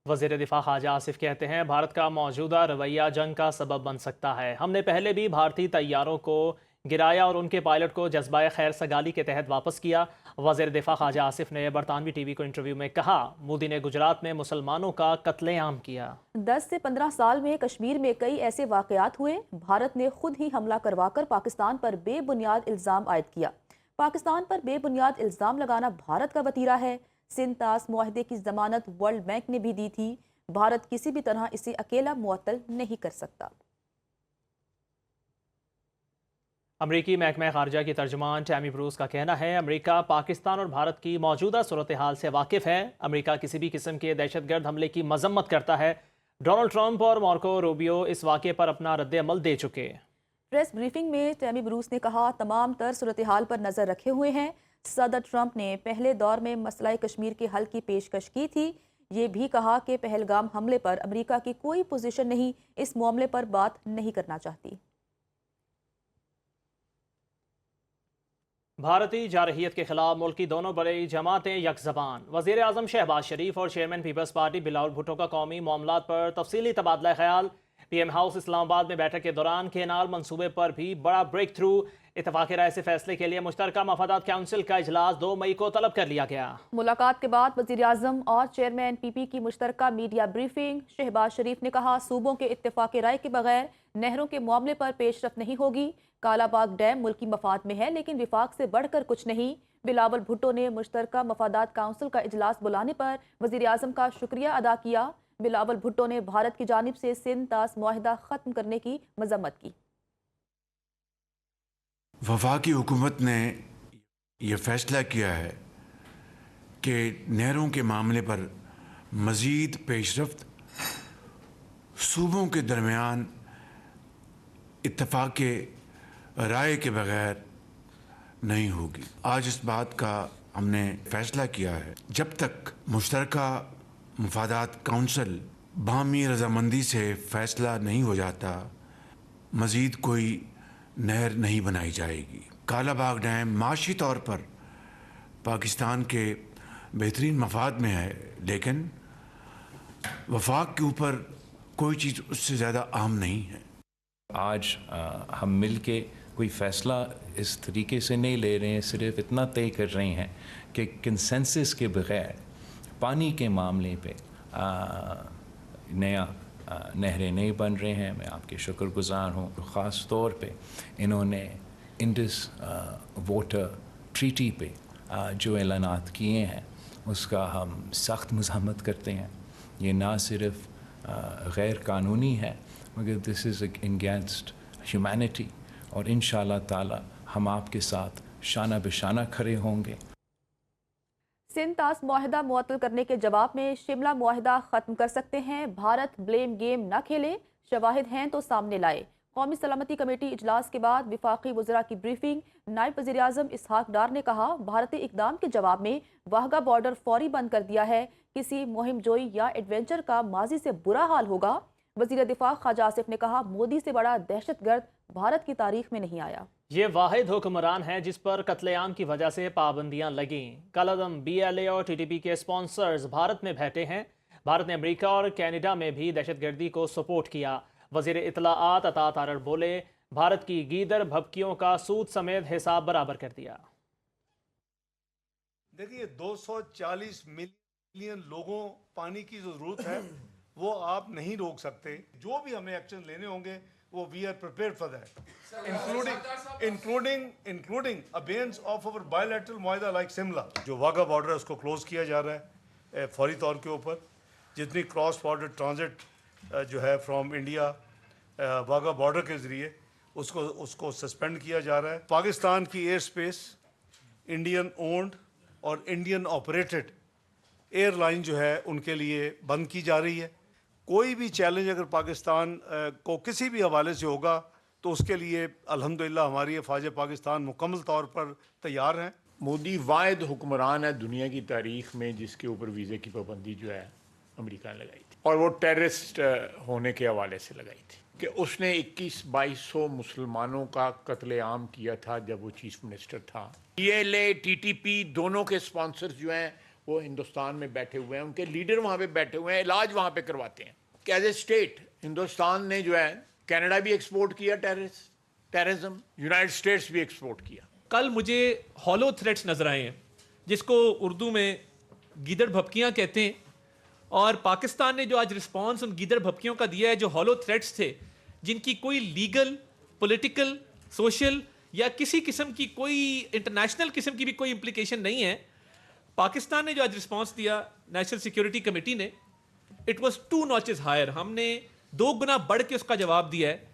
वज़ीर दिफा ख़ाजा आसिफ कहते हैं भारत का मौजूदा रवैया जंग का सबब बन सकता है। हमने पहले भी भारतीय तैयारों को गिराया और उनके पायलट को जज्बा खैर सगाली के तहत वापस किया। वज़ीर दिफा ख़ाजा आसिफ ने बरतानवी टीवी को इंटरव्यू में कहा, मोदी ने गुजरात में मुसलमानों का कत्लेआम किया। 10 से 15 साल में कश्मीर में कई ऐसे वाक़यात हुए। भारत ने खुद ही हमला करवाकर पाकिस्तान पर बेबुनियाद इल्ज़ाम आयद किया। पाकिस्तान पर बेबुनियाद इल्ज़ाम लगाना भारत का वतीरा है। सिंध तास मुआहदे की जमानत वर्ल्ड बैंक ने भी दी थी। भारत किसी भी तरह इसे अकेला मुअत्तल नहीं कर सकता। अमरीकी महकमा खारजा की तर्जुमान टैमी ब्रूस का कहना है, अमरीका पाकिस्तान और भारत की मौजूदा सूरत हाल से वाकिफ़ है। अमरीका किसी भी किस्म के दहशतगर्द हमले की मजम्मत करता है। डोनाल्ड ट्रंप और मार्को रूबियो इस वाक़े पर अपना रद्द अमल दे चुके। प्रेस ब्रीफिंग में टैमी ब्रूस ने कहा, तमाम तर सूरत हाल पर नज़र रखे हुए हैं। सदर ट्रंप ने पहले दौर में मसला कश्मीर के हल की पेशकश की थी। ये भी कहा कि पहलगाम हमले पर अमरीका की कोई पोजीशन नहीं, इस मामले पर बात नहीं करना चाहती। भारतीय जारहियत के खिलाफ मुल्क की दोनों बड़ी जमातें यकज़बान। वज़ीर आज़म शहबाज शरीफ और chairman Peoples Party Bilawal Bhutto का कौमी मामलात पर तफसीली तबादला ख्याल। पीएम हाउस इस्लामाबाद में बैठक के दौरान केनाल मंसूबे पर भी बड़ा ब्रेक थ्रू। इत्तफाक राय से फैसले के लिए मुश्तरका मफादात काउंसिल का इजलास 2 मई को तलब कर लिया गया। मुलाकात के बाद वज़ीर आज़म और चेयरमैन पीपी की मुश्तरका मीडिया ब्रीफिंग। शहबाज शरीफ ने कहा, सूबों के इत्तफाक राय के बगैर नहरों के मामले पर पेशरफ नहीं होगी। कालाबाग डैम मुल्की मफाद में है, लेकिन विफाक से बढ़कर कुछ नहीं। बिलावल भुट्टो ने मुश्तरका मफादात काउंसिल का इजलास बुलाने पर वज़ीर आज़म का शुक्रिया अदा किया। बिलावल भुट्टो ने भारत की जानिब से सिंध तास मुआहिदा ख़त्म करने की मजम्मत की। वफाकी हुकूमत ने यह फैसला किया है कि नहरों के मामले पर मज़ीद पेशरफ्त सूबों के दरमियान इत्तफाक राय के बगैर नहीं होगी। आज इस बात का हमने फैसला किया है, जब तक मुश्तरका मफादात काउंसिल बामी रजामंदी से फैसला नहीं हो जाता, मज़ीद कोई नहर नहीं बनाई जाएगी। कालाबाग डैम माशी तौर पर पाकिस्तान के बेहतरीन मफाद में है, लेकिन वफाक के ऊपर कोई चीज़ उससे ज़्यादा अहम नहीं है। आज हम मिल के कोई फ़ैसला इस तरीके से नहीं ले रहे हैं, सिर्फ इतना तय कर रहे हैं कि कंसेंसस के बग़ैर पानी के मामले पे नया नहरें नहीं बन रहे हैं। मैं आपके शुक्रगुज़ार हूँ। ख़ास तौर पे इन्होंने इंडस वाटर ट्रीटी पे जो ऐलानात किए हैं उसका हम सख्त मज़म्मत करते हैं। ये ना सिर्फ गैर कानूनी है, मगर दिस इज़ अगेंस्ट ह्यूमैनिटी, और इंशाअल्लाह ताला हम आपके साथ शाना बिशाना खड़े होंगे। सिंध तास मुआहिदा मुअत्तल करने के जवाब में शिमला मुआहिदा ख़त्म कर सकते हैं। भारत ब्लेम गेम न खेले, शवाहिद हैं तो सामने लाए। कौमी सलामती कमेटी इजलास के बाद विफाकी वज़रा की ब्रीफिंग। नायब वज़ीर आज़म इसहाक डार ने कहा, भारतीय इक़दाम के जवाब में वाहगा बॉर्डर फौरी बंद कर दिया है। किसी मुहिम जोई या एडवेंचर का माजी से बुरा हाल होगा। वज़ीर दिफा ख़ाजा आसिफ ने कहा, मोदी से बड़ा दहशतगर्द भारत की तारीख में नहीं आया। ये वाहिद हुक्मरान है जिस पर कत्लेआम की वजह से पाबंदियां लगीं। कलअदम BLA और TTP के स्पॉन्सर्स भारत में बैठे हैं। भारत ने अमेरिका और कनाडा में भी दहशतगर्दी को सपोर्ट किया। वज़ीर इत्तलाआत अता तारड़ बोले, भारत की गीदड़ भभकियों का सूद समेत हिसाब बराबर कर दिया। देखिए, 240 मिलियन लोगों पानी की जो जरूरत है वो आप नहीं रोक सकते। जो भी हमें एक्शन लेने होंगे वो we are prepared for that, including abeyance of our bilateral मुआहिदा लाइक शिमला। जो वाघा बॉर्डर है उसको क्लोज किया जा रहा है फौरी तौर के ऊपर। जितनी क्रॉस बॉर्डर ट्रांजिट जो है फ्रॉम इंडिया वाघा बॉर्डर के ज़रिए उसको सस्पेंड किया जा रहा है। पाकिस्तान की एयर स्पेस इंडियन ओन्ड और इंडियन ऑपरेटेड एयरलाइन जो है उनके लिए बंद की जा रही है। कोई भी चैलेंज अगर पाकिस्तान को किसी भी हवाले से होगा तो उसके लिए अल्हम्दुलिल्लाह हमारी फ़ौज पाकिस्तान मुकम्मल तौर पर तैयार हैं। मोदी वाहिद हुक्मरान है दुनिया की तारीख में जिसके ऊपर वीज़े की पाबंदी जो है अमेरिका ने लगाई थी, और वो टेररिस्ट होने के हवाले से लगाई थी कि उसने 21-2200 मुसलमानों का कत्लेआम किया था जब वो चीफ मिनिस्टर था। PLA TTP दोनों के स्पॉन्सर्स जो हैं وہ ہندوستان میں بیٹھے ہوئے ہیں, ان کے لیڈر وہاں پہ بیٹھے ہوئے ہیں, علاج وہاں پہ کرواتے ہیں. کہ ایز اے اسٹیٹ ہندوستان نے جو ہے کینیڈا بھی ایکسپورٹ کیا ٹیررزم, یونائٹڈ اسٹیٹس بھی ایکسپورٹ کیا. کل مجھے ہالو تھریٹس نظر آئے ہیں جس کو اردو میں گیدڑ بھپکیاں کہتے ہیں, اور پاکستان نے جو آج رسپانس ان گیدڑ بھپکیوں کا دیا ہے, جو ہالو تھریٹس تھے جن کی کوئی لیگل, پولیٹیکل, سوشل یا کسی قسم کی کوئی انٹرنیشنل قسم کی بھی کوئی امپلیکیشن نہیں ہے, پاکستان نے جو آج رسپانس دیا نیشنل سیکیورٹی کمیٹی نے, اٹ واز 2 notches ہائر. ہم نے 2 گنا بڑھ کے اس کا جواب دیا ہے.